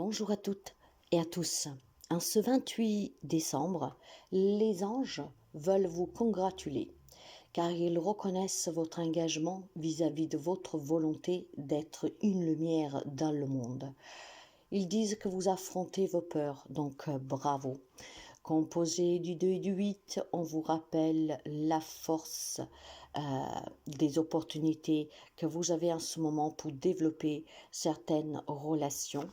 Bonjour à toutes et à tous. En ce 28 décembre, les anges veulent vous congratuler car ils reconnaissent votre engagement vis-à-vis de votre volonté d'être une lumière dans le monde. Ils disent que vous affrontez vos peurs, donc bravo. Composé du 2 et du 8, on vous rappelle la force des opportunités que vous avez en ce moment pour développer certaines relations.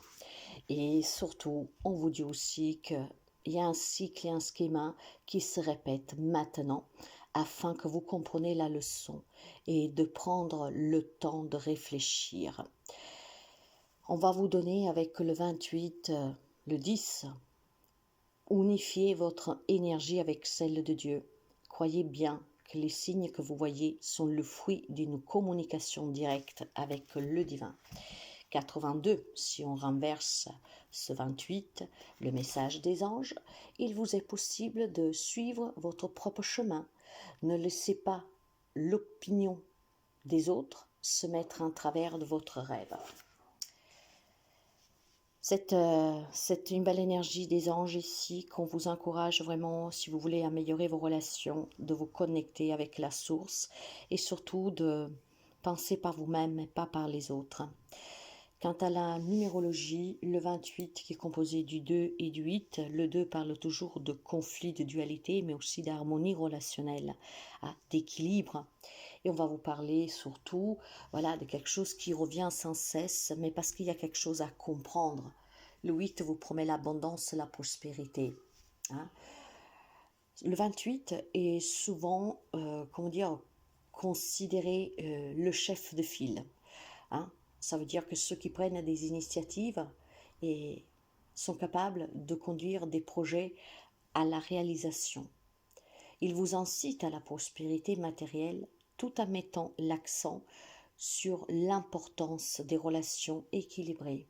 Et surtout, on vous dit aussi qu'il y a un cycle et un schéma qui se répètent maintenant afin que vous compreniez la leçon et de prendre le temps de réfléchir. On va vous donner avec le 28, le 10, unifiez votre énergie avec celle de Dieu. Croyez bien que les signes que vous voyez sont le fruit d'une communication directe avec le divin. 82, si on renverse ce 28, le message des anges, il vous est possible de suivre votre propre chemin. Ne laissez pas l'opinion des autres se mettre en travers de votre rêve. C'est une belle énergie des anges ici qu'on vous encourage vraiment, si vous voulez améliorer vos relations, de vous connecter avec la source et surtout de penser par vous-même et pas par les autres. Quant à la numérologie, le 28 qui est composé du 2 et du 8, le 2 parle toujours de conflit, de dualité, mais aussi d'harmonie relationnelle, d'équilibre. Et on va vous parler surtout de quelque chose qui revient sans cesse, mais parce qu'il y a quelque chose à comprendre. Le 8 vous promet l'abondance, la prospérité. Le 28 est souvent, considéré le chef de file. Ça veut dire que ceux qui prennent des initiatives et sont capables de conduire des projets à la réalisation. Ils vous incitent à la prospérité matérielle tout en mettant l'accent sur l'importance des relations équilibrées.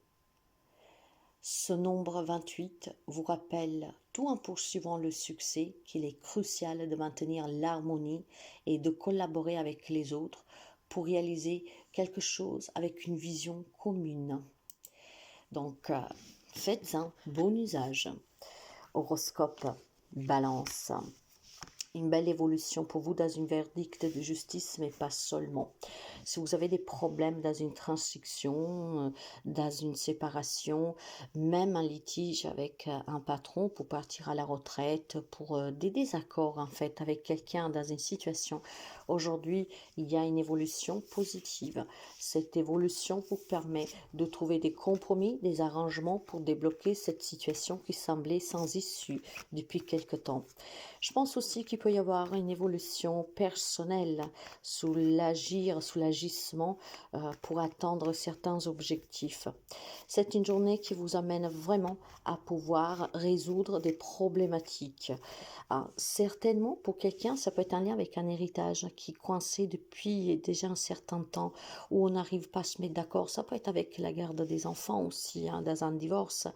Ce nombre 28 vous rappelle, tout en poursuivant le succès, qu'il est crucial de maintenir l'harmonie et de collaborer avec les autres pour réaliser quelque chose avec une vision commune. Donc, faites-en bon usage. Horoscope Balance. Une belle évolution pour vous dans une verdict de justice, mais pas seulement. Si vous avez des problèmes dans une transaction, dans une séparation, même un litige avec un patron pour partir à la retraite, pour des désaccords en fait avec quelqu'un dans une situation, aujourd'hui il y a une évolution positive. Cette évolution vous permet de trouver des compromis, des arrangements pour débloquer cette situation qui semblait sans issue depuis quelque temps. Je pense aussi qu'il peut y avoir une évolution personnelle sous l'agissement pour atteindre certains objectifs. C'est une journée qui vous amène vraiment à pouvoir résoudre des problématiques. Certainement, pour quelqu'un, ça peut être un lien avec un héritage qui est coincé depuis déjà un certain temps, où on n'arrive pas à se mettre d'accord. Ça peut être avec la garde des enfants aussi, dans un divorce.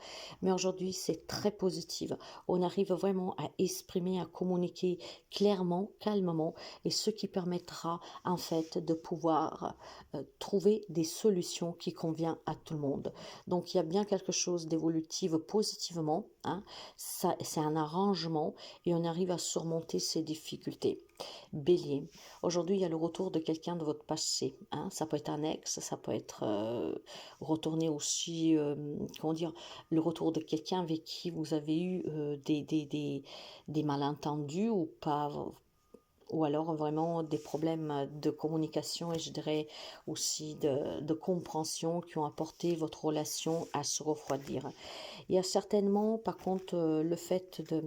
Mais aujourd'hui, c'est très positif. On arrive vraiment à exprimer, à communiquer clairement, calmement, et ce qui permettra en fait de pouvoir trouver des solutions qui conviennent à tout le monde. Donc il y a bien quelque chose d'évolutif positivement, c'est un arrangement et on arrive à surmonter ces difficultés. Bélier, aujourd'hui il y a le retour de quelqu'un de votre passé, ça peut être un ex, ça peut être retourner aussi, le retour de quelqu'un avec qui vous avez eu des malentendus ou pas, ou alors vraiment des problèmes de communication et je dirais aussi de compréhension qui ont apporté votre relation à se refroidir. Il y a certainement par contre le fait de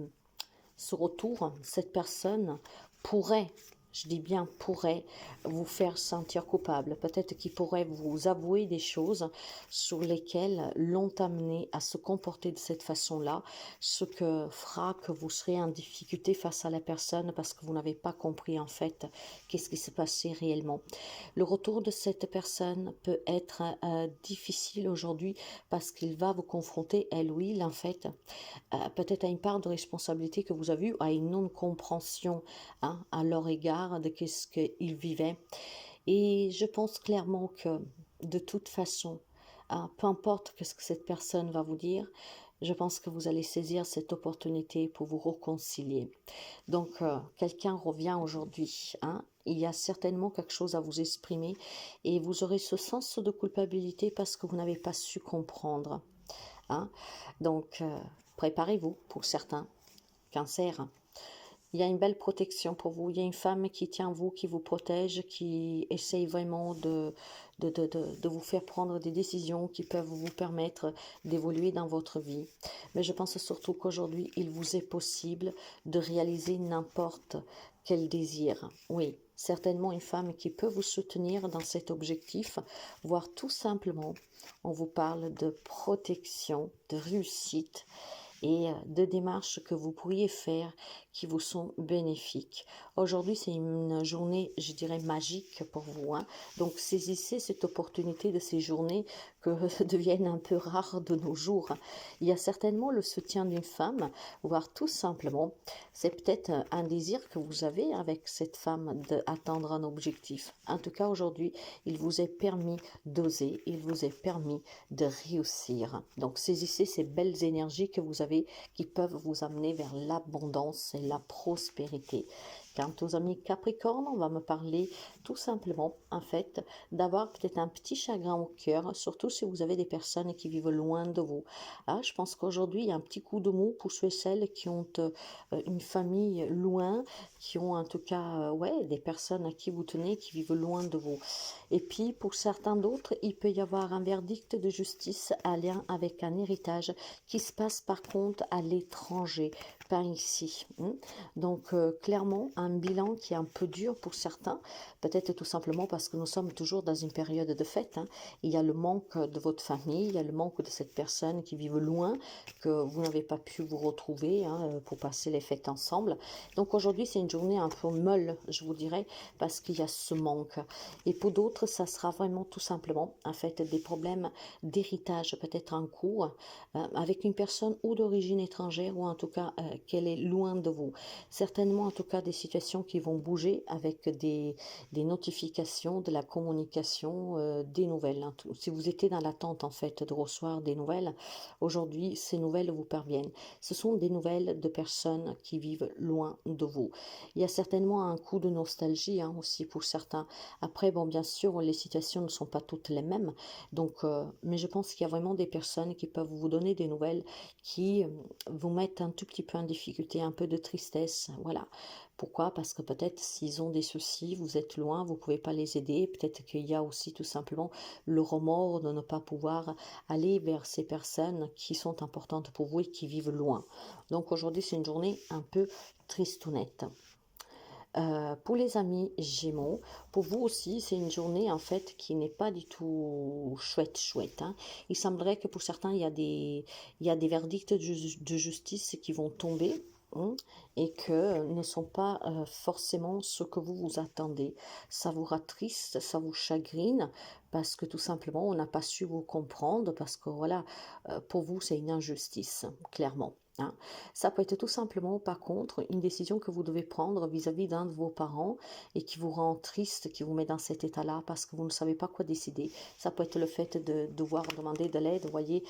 ce retour, cette personne pourrait, je dis bien pourrait, vous faire sentir coupable. Peut-être qu'il pourrait vous avouer des choses sur lesquelles l'ont amené à se comporter de cette façon-là, ce que fera que vous serez en difficulté face à la personne parce que vous n'avez pas compris en fait qu'est-ce qui s'est passé réellement. Le retour de cette personne peut être difficile aujourd'hui parce qu'il va vous confronter, elle ou il en fait, peut-être à une part de responsabilité que vous avez eue, à une non-compréhension à leur égard de ce qu'ils vivaient. Et je pense clairement que de toute façon, peu importe ce que cette personne va vous dire, je pense que vous allez saisir cette opportunité pour vous réconcilier. Donc, quelqu'un revient aujourd'hui, hein, il y a certainement quelque chose à vous exprimer et vous aurez ce sens de culpabilité parce que vous n'avez pas su comprendre. Hein. Donc, préparez-vous pour certains. Cancer. Il y a une belle protection pour vous. Il y a une femme qui tient vous, qui vous protège, qui essaye vraiment de vous faire prendre des décisions qui peuvent vous permettre d'évoluer dans votre vie. Mais je pense surtout qu'aujourd'hui, il vous est possible de réaliser n'importe quel désir. Oui, certainement une femme qui peut vous soutenir dans cet objectif, voire tout simplement, on vous parle de protection, de réussite et de démarches que vous pourriez faire qui vous sont bénéfiques. Aujourd'hui, c'est une journée, je dirais, magique pour vous. Hein. Donc, saisissez cette opportunité de ces journées que deviennent un peu rares de nos jours. Il y a certainement le soutien d'une femme, voire tout simplement, c'est peut-être un désir que vous avez avec cette femme d'atteindre un objectif. En tout cas, aujourd'hui, il vous est permis d'oser, il vous est permis de réussir. Donc, saisissez ces belles énergies que vous avez qui peuvent vous amener vers l'abondance et la prospérité. Quant aux amis Capricorne, on va me parler tout simplement, en fait, d'avoir peut-être un petit chagrin au cœur, surtout si vous avez des personnes qui vivent loin de vous. Ah, je pense qu'aujourd'hui, il y a un petit coup de mou pour ceux et celles qui ont une famille loin, qui ont en tout cas, ouais, des personnes à qui vous tenez, qui vivent loin de vous. Et puis, pour certains d'autres, il peut y avoir un verdict de justice à lien avec un héritage qui se passe par contre à l'étranger, pas ici. Donc, clairement, un bilan qui est un peu dur pour certains, peut-être tout simplement parce que nous sommes toujours dans une période de fête. Hein. Il y a le manque de votre famille, il y a le manque de cette personne qui vit loin, que vous n'avez pas pu vous retrouver hein, pour passer les fêtes ensemble. Donc aujourd'hui, c'est une journée un peu molle, je vous dirais, parce qu'il y a ce manque. Et pour d'autres, ça sera vraiment tout simplement, en fait, des problèmes d'héritage, peut-être en cours, avec une personne ou d'origine étrangère, ou en tout cas qu'elle est loin de vous. Certainement, en tout cas, des situations qui vont bouger avec des notifications, de la communication, des nouvelles. Hein. Si vous étiez dans l'attente, en fait, de recevoir des nouvelles, aujourd'hui, ces nouvelles vous parviennent. Ce sont des nouvelles de personnes qui vivent loin de vous. Il y a certainement un coup de nostalgie hein, aussi pour certains. Après, bon, bien sûr, les situations ne sont pas toutes les mêmes. Donc, mais je pense qu'il y a vraiment des personnes qui peuvent vous donner des nouvelles qui vous mettent un tout petit peu en difficulté, un peu de tristesse. Voilà. Pourquoi? Parce que peut-être s'ils ont des soucis, vous êtes loin, vous ne pouvez pas les aider. Peut-être qu'il y a aussi tout simplement le remords de ne pas pouvoir aller vers ces personnes qui sont importantes pour vous et qui vivent loin. Donc aujourd'hui, c'est une journée un peu tristounette. Pour les amis Gémeaux, pour vous aussi, c'est une journée en fait qui n'est pas du tout chouette. Hein. Il semblerait que pour certains, il y a des verdicts de justice qui vont tomber hein, et que ne sont pas forcément ce que vous vous attendez. Ça vous rattriste, ça vous chagrine parce que tout simplement, on n'a pas su vous comprendre parce que voilà, pour vous, c'est une injustice, clairement. Hein. Ça peut être tout simplement, par contre, une décision que vous devez prendre vis-à-vis d'un de vos parents et qui vous rend triste, qui vous met dans cet état-là parce que vous ne savez pas quoi décider. Ça peut être le fait de devoir demander de l'aide, vous voyez,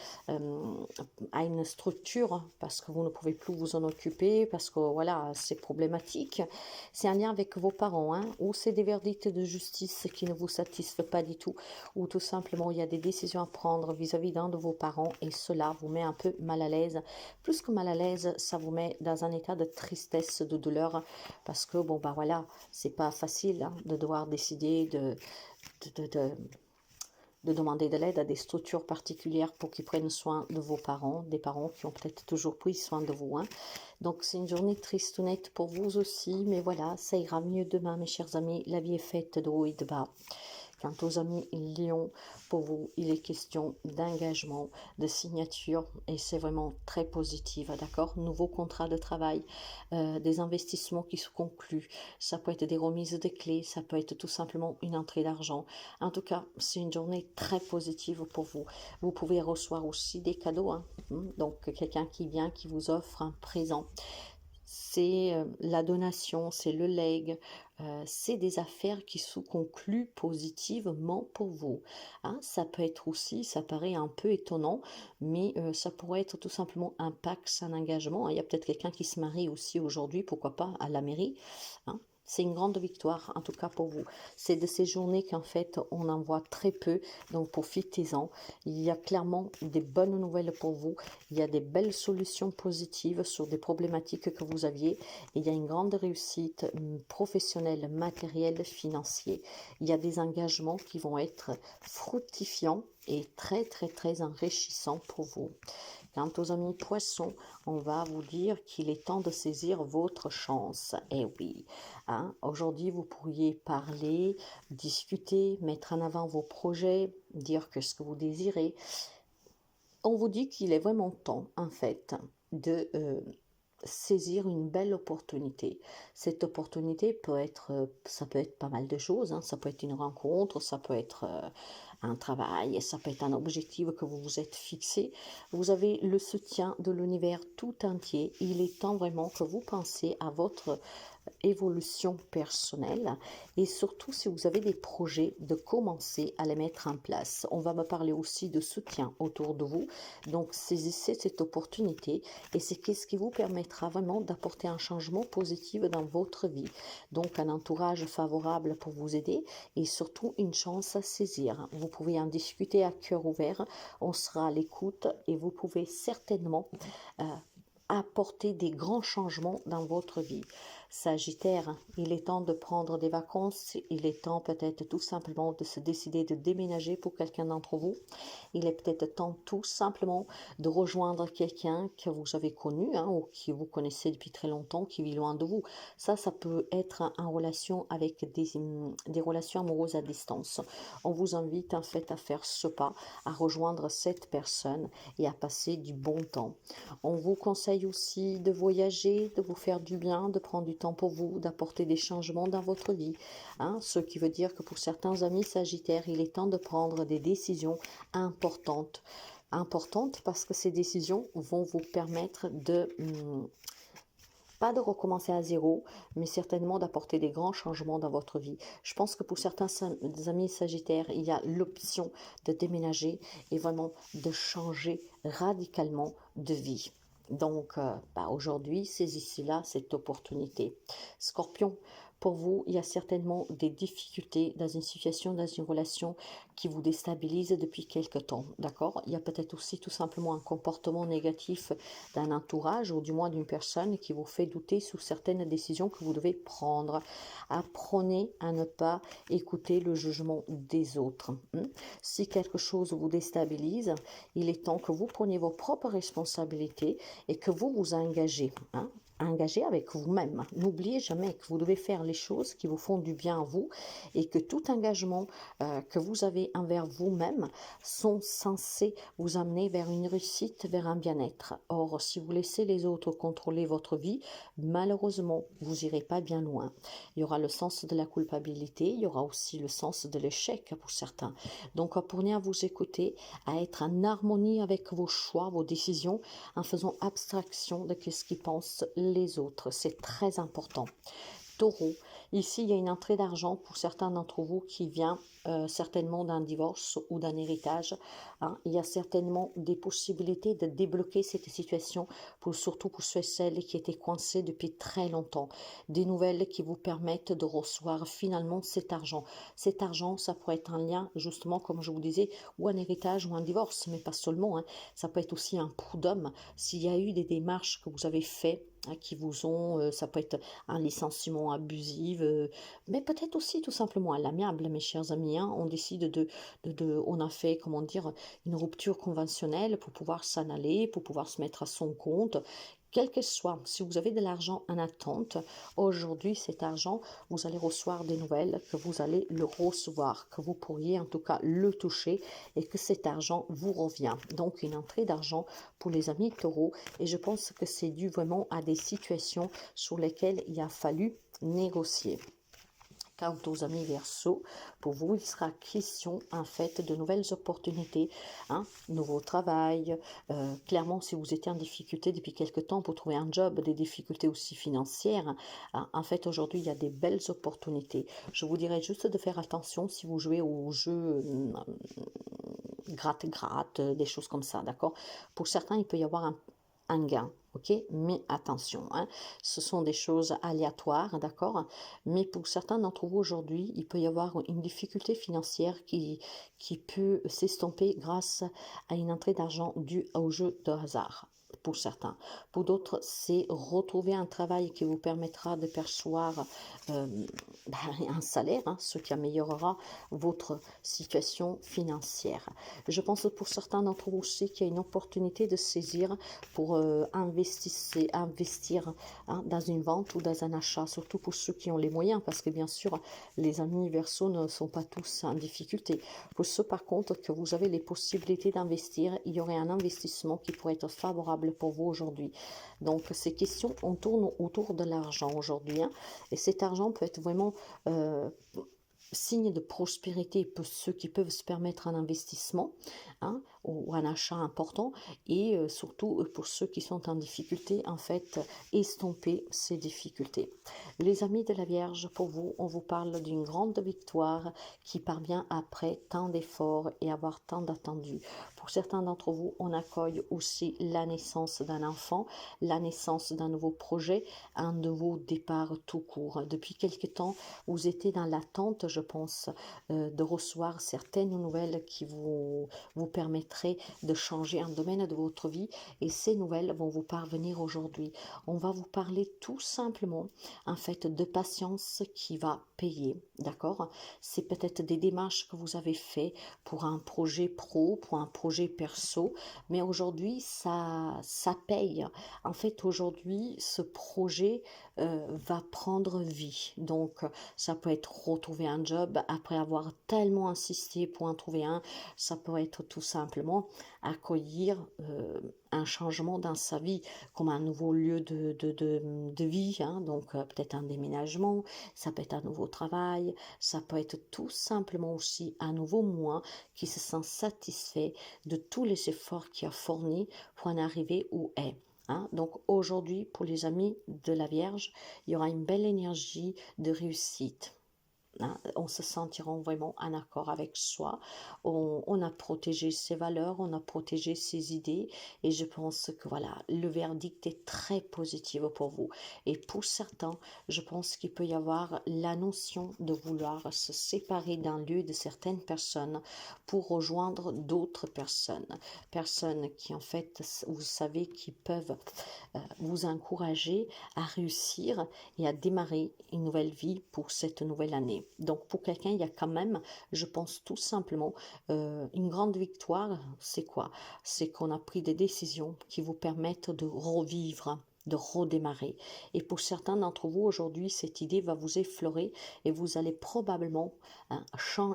à une structure parce que vous ne pouvez plus vous en occuper, parce que voilà, c'est problématique. C'est un lien avec vos parents, hein, ou c'est des verdicts de justice qui ne vous satisfont pas du tout, ou tout simplement il y a des décisions à prendre vis-à-vis d'un de vos parents et cela vous met un peu mal à l'aise. Plus que mal à l'aise, ça vous met dans un état de tristesse, de douleur, parce que bon bah voilà, c'est pas facile hein, de devoir décider de, de, de demander de l'aide à des structures particulières pour qu'ils prennent soin de vos parents, des parents qui ont peut-être toujours pris soin de vous. Hein. Donc c'est une journée triste ou nette pour vous aussi, mais voilà, ça ira mieux demain mes chers amis, la vie est faite de haut et de bas. Quant aux amis Lion, pour vous, il est question d'engagement, de signature et c'est vraiment très positif, d'accord? Nouveau contrat de travail, des investissements qui se concluent, ça peut être des remises de clés, ça peut être tout simplement une entrée d'argent. En tout cas, c'est une journée très positive pour vous. Vous pouvez recevoir aussi des cadeaux, hein? Donc quelqu'un qui vient, qui vous offre un présent. c'est la donation, c'est le legs, c'est des affaires qui se concluent positivement pour vous. Hein. Ça peut être aussi, ça paraît un peu étonnant, mais ça pourrait être tout simplement un pax, un engagement. Il y a peut-être quelqu'un qui se marie aussi aujourd'hui, pourquoi pas, à la mairie. Hein. C'est une grande victoire, en tout cas pour vous. C'est de ces journées qu'en fait, on en voit très peu, donc profitez-en. Il y a clairement des bonnes nouvelles pour vous. Il y a des belles solutions positives sur des problématiques que vous aviez. Et il y a une grande réussite professionnelle, matérielle, financière. Il y a des engagements qui vont être fructifiants et très, très, très enrichissants pour vous. Quant aux amis poissons, on va vous dire qu'il est temps de saisir votre chance. Eh oui, hein, aujourd'hui vous pourriez parler, discuter, mettre en avant vos projets, dire que ce que vous désirez. On vous dit qu'il est vraiment temps, en fait, de saisir une belle opportunité. Cette opportunité peut être, ça peut être pas mal de choses, hein. Ça peut être une rencontre, ça peut être un travail, ça peut être un objectif que vous vous êtes fixé. Vous avez le soutien de l'univers tout entier. Il est temps vraiment que vous pensiez à votre évolution personnelle et surtout si vous avez des projets de commencer à les mettre en place. On va me parler aussi de soutien autour de vous, donc saisissez cette opportunité et c'est ce qui vous permettra vraiment d'apporter un changement positif dans votre vie, donc un entourage favorable pour vous aider et surtout une chance à saisir. Vous pouvez en discuter à cœur ouvert, on sera à l'écoute et vous pouvez certainement apporter des grands changements dans votre vie. Sagittaire, il est temps de prendre des vacances, il est temps peut-être tout simplement de se décider de déménager pour quelqu'un d'entre vous. Il est peut-être temps tout simplement de rejoindre quelqu'un que vous avez connu hein, ou que vous connaissez depuis très longtemps, qui vit loin de vous. Ça peut être en relation avec des relations amoureuses à distance. On vous invite en fait à faire ce pas, à rejoindre cette personne et à passer du bon temps. On vous conseille aussi de voyager, de vous faire du bien, de prendre du temps pour vous, d'apporter des changements dans votre vie. Hein, ce qui veut dire que pour certains amis sagittaires, il est temps de prendre des décisions importantes. Importantes parce que ces décisions vont vous permettre de... pas de recommencer à zéro, mais certainement d'apporter des grands changements dans votre vie. Je pense que pour certains amis sagittaires, il y a l'option de déménager et vraiment de changer radicalement de vie. Donc, aujourd'hui, saisissez-là cette opportunité. Scorpion, pour vous, il y a certainement des difficultés dans une situation, dans une relation qui vous déstabilise depuis quelque temps, d'accord? Il y a peut-être aussi tout simplement un comportement négatif d'un entourage ou du moins d'une personne qui vous fait douter sur certaines décisions que vous devez prendre. Apprenez à ne pas écouter le jugement des autres. Si quelque chose vous déstabilise, il est temps que vous preniez vos propres responsabilités et que vous vous engagez. Engagez avec vous-même. N'oubliez jamais que vous devez faire les choses qui vous font du bien à vous et que tout engagement que vous avez envers vous-même sont censés vous amener vers une réussite, vers un bien-être. Or, si vous laissez les autres contrôler votre vie, malheureusement, vous irez pas bien loin. Il y aura le sens de la culpabilité, il y aura aussi le sens de l'échec pour certains. Donc, apprenez à vous écouter, à être en harmonie avec vos choix, vos décisions, en faisant abstraction de ce qu'ils pensent les autres. C'est très important. Taureau, ici il y a une entrée d'argent pour certains d'entre vous qui vient certainement d'un divorce ou d'un héritage. Il y a certainement des possibilités de débloquer cette situation, surtout pour ceux et celles qui étaient coincés depuis très longtemps. Des nouvelles qui vous permettent de recevoir finalement cet argent. Cet argent, ça pourrait être un lien, justement, comme je vous disais, ou un héritage ou un divorce, mais pas seulement. Ça peut être aussi un prud'homme. S'il y a eu des démarches que vous avez faites, qui vous ont, ça peut être un licenciement abusif, mais peut-être aussi tout simplement à l'amiable, mes chers amis. On décide on a fait, comment dire, une rupture conventionnelle pour pouvoir s'en aller, pour pouvoir se mettre à son compte. Quel que soit, si vous avez de l'argent en attente, aujourd'hui, cet argent, vous allez recevoir des nouvelles, que vous allez le recevoir, que vous pourriez en tout cas le toucher et que cet argent vous revient. Donc, une entrée d'argent pour les amis taureaux et je pense que c'est dû vraiment à des situations sur lesquelles il a fallu négocier. Quant aux amis Verseau, pour vous, il sera question en fait de nouvelles opportunités, hein, nouveau travail. Clairement, si vous étiez en difficulté depuis quelque temps pour trouver un job, des difficultés aussi financières, hein, en fait, aujourd'hui, il y a des belles opportunités. Je vous dirais juste de faire attention si vous jouez aux jeux gratte-gratte, des choses comme ça, d'accord? Pour certains, il peut y avoir un gain, ok? Mais attention, hein, ce sont des choses aléatoires, d'accord? Mais pour certains d'entre vous aujourd'hui, il peut y avoir une difficulté financière qui peut s'estomper grâce à une entrée d'argent due au jeu de hasard. Pour certains. Pour d'autres, c'est retrouver un travail qui vous permettra de percevoir un salaire, hein, ce qui améliorera votre situation financière. Je pense pour certains d'entre vous aussi qu'il y a une opportunité de saisir pour investir hein, dans une vente ou dans un achat, surtout pour ceux qui ont les moyens, parce que bien sûr, les amis Verseau ne sont pas tous en difficulté. Pour ceux par contre que vous avez les possibilités d'investir, il y aurait un investissement qui pourrait être favorable pour vous aujourd'hui. Donc ces questions, on tourne autour de l'argent aujourd'hui, hein, et cet argent peut être vraiment signe de prospérité pour ceux qui peuvent se permettre un investissement, hein, ou un achat important, et surtout pour ceux qui sont en difficulté, en fait, estomper ces difficultés. Les amis de la Vierge, pour vous, on vous parle d'une grande victoire qui parvient après tant d'efforts et avoir tant d'attendus. Pour certains d'entre vous, on accueille aussi la naissance d'un enfant, la naissance d'un nouveau projet, un nouveau départ tout court. Depuis quelque temps, vous étiez dans l'attente, je pense, de recevoir certaines nouvelles qui vous permettraient de changer un domaine de votre vie, et ces nouvelles vont vous parvenir aujourd'hui. On va vous parler tout simplement, en fait, de patience qui va payer, d'accord? C'est peut-être des démarches que vous avez fait pour un projet pro, pour un projet perso, mais aujourd'hui, ça paye. En fait, aujourd'hui, ce projet va prendre vie. Donc, ça peut être retrouver un job après avoir tellement insisté pour en trouver un. Ça peut être tout simplement accueillir un changement dans sa vie, comme un nouveau lieu de vie, hein, donc peut-être un déménagement, ça peut être un nouveau travail, ça peut être tout simplement aussi un nouveau moi qui se sent satisfait de tous les efforts qu'il a fournis pour en arriver où est. Hein. Donc aujourd'hui, pour les amis de la Vierge, il y aura une belle énergie de réussite. Hein, on se sentira vraiment en accord avec soi, on a protégé ses valeurs, on a protégé ses idées, et je pense que voilà, le verdict est très positif pour vous. Et pour certains, je pense qu'il peut y avoir la notion de vouloir se séparer d'un lieu de certaines personnes pour rejoindre d'autres personnes qui en fait, vous savez, qui peuvent vous encourager à réussir et à démarrer une nouvelle vie pour cette nouvelle année. Donc pour quelqu'un, il y a quand même, je pense tout simplement, une grande victoire. C'est quoi? C'est qu'on a pris des décisions qui vous permettent de revivre, de redémarrer. Et pour certains d'entre vous, aujourd'hui, cette idée va vous effleurer et vous allez probablement hein,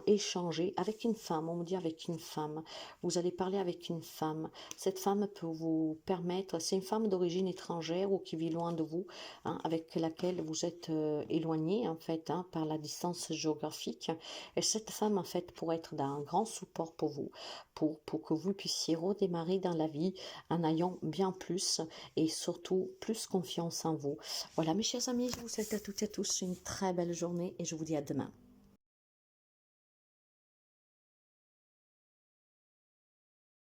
échanger avec une femme. On me dit avec une femme. Vous allez parler avec une femme. Cette femme peut vous permettre, c'est une femme d'origine étrangère ou qui vit loin de vous, hein, avec laquelle vous êtes éloigné en fait hein, par la distance géographique. Et cette femme en fait pourrait être d'un grand support pour vous, pour que vous puissiez redémarrer dans la vie en ayant bien plus et surtout plus confiance en vous. Voilà mes chers amis, je vous souhaite à toutes et à tous une très belle journée et je vous dis à demain.